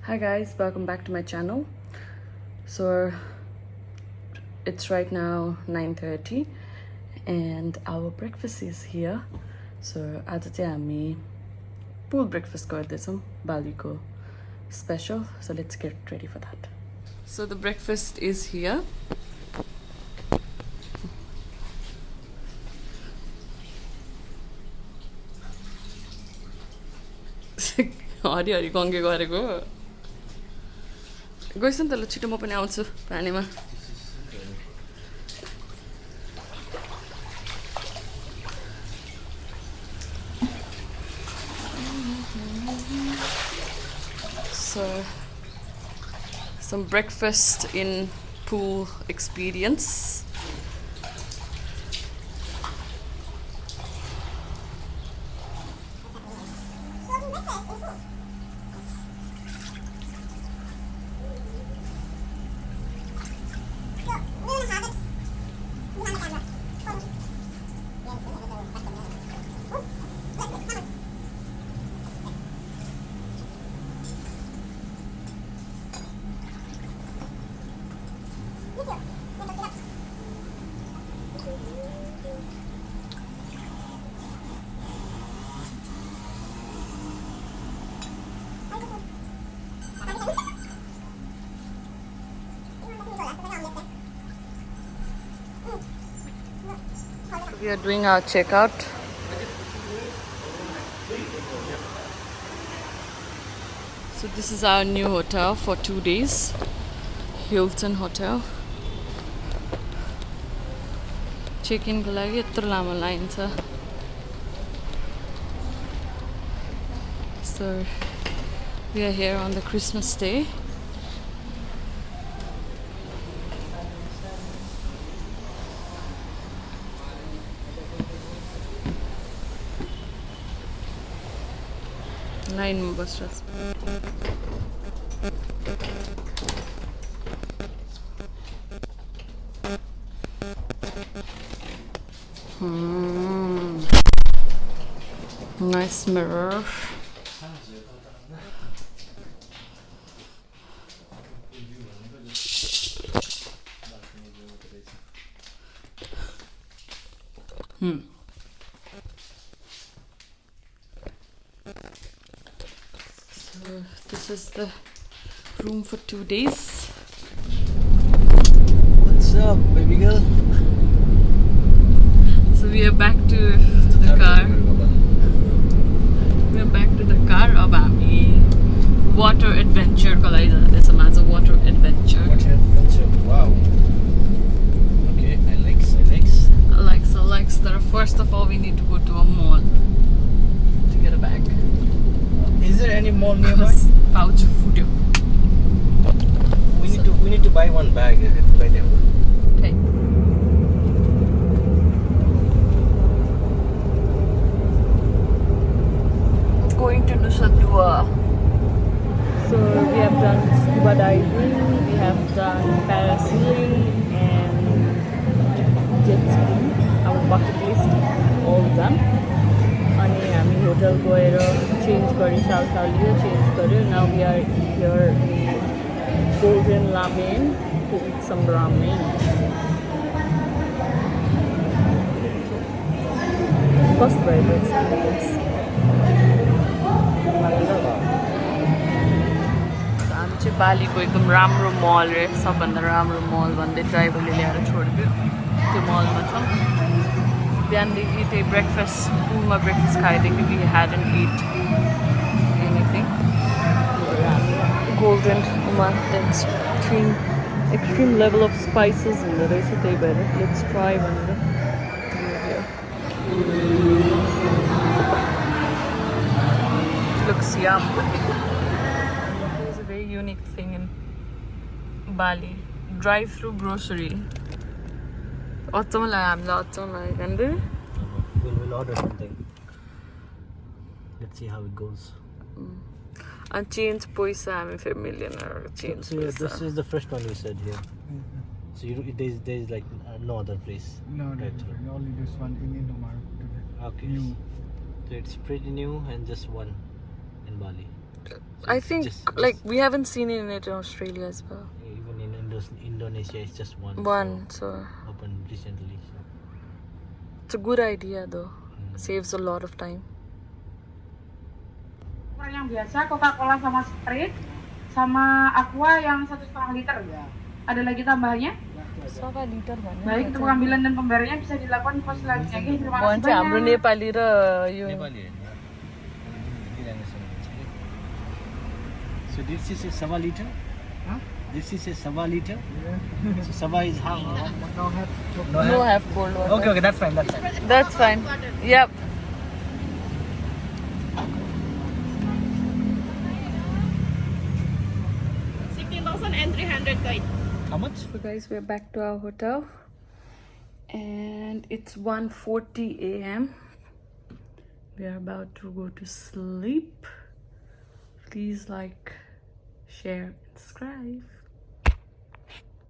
Hi guys, welcome back to my channel. So it's right now 9:30 and our breakfast is here. So आज चाहिँ हामी pool breakfast गर्दैछौँ, Baliको special. So let's get ready for that. So the breakfast is here. Hari Hari गङ्गे गरेको गइस नि त ल छिटो म पनि आउँछु पानीमा So some breakfast in pool experience. We are doing our checkout. So this is our new hotel for 2 days, Hilton Hotel. Check-in ko लागि यत्रो लामो लाइन छ. So we are here on the Christmas day. Line में बस nice mirror. So this is the room for 2 days. What's up, baby girl? So we are back to the car. We are back to the car. अब हामी water adventure को लागि जाँदैछौँ आज. Water adventure. Water adventure. Wow. Okay, I likes. That first of all we need to go to a mall to get a bag. Is there any mall nearby? Pouch foodio. We need to buy one bag by them. Okay. Going to Nusa Dua. So we have done scuba diving, we have done parasailing and Jetsking. Our bucket list all done. अनि हामी hotel गएर change गरि सालसालियो change गर्यो. Now we are here in Golden Ramen to eat some ramen. First भयो experience. हामी चाहिँ बालीको एकदम राम्रो मल रे, सबभन्दा राम्रो मल भन्दै ड्राइभरले ल्याएर छोडिदियो. त्यो मलमा छौँ. बिहानदेखि त्यही ब्रेकफास्ट पुलमा ब्रेकफास्ट खाएदेखि we hadn't eat anything. गोल्डनमा extreme level of spices हुँदो रहेछ, त्यही भएर let's try भनेर. Looks yum. There's a very unique thing in Bali. Drive-through grocery. We'll order something. Let's see how it goes. And change paisa, I'm millionaire. Change. So yeah, this is the first one you said here. So there's like no other place. No, right? only this one in Indomaret today. Okay. New. So it's pretty new and just one in Bali. I it's think like we haven't seen it in Australia as well. even in Indonesia, it's just one. One, So so opened recently. So. it's a good idea though. Saves a lot of time. Yang biasa Coca-Cola sama Sprite sama Aqua yang 1,5 liter. Ada lagi tambahannya? 1 liter mana? Baik, untuk pengambilan dan pembayarannya bisa dilakukan di pos selanjutnya. Oke, terima kasih Bonce हाम्रो banyak. Nepali raw yo So this is a Sava liter? Huh? This is a Sava liter? Yeah. So Sava is how? no have cold water. Okay, that's fine, that's fine. That's fine. Yep. How much? So guys, we're back to our hotel and it's 1:40 a.m. We are about to go to sleep. Please like, share, and subscribe.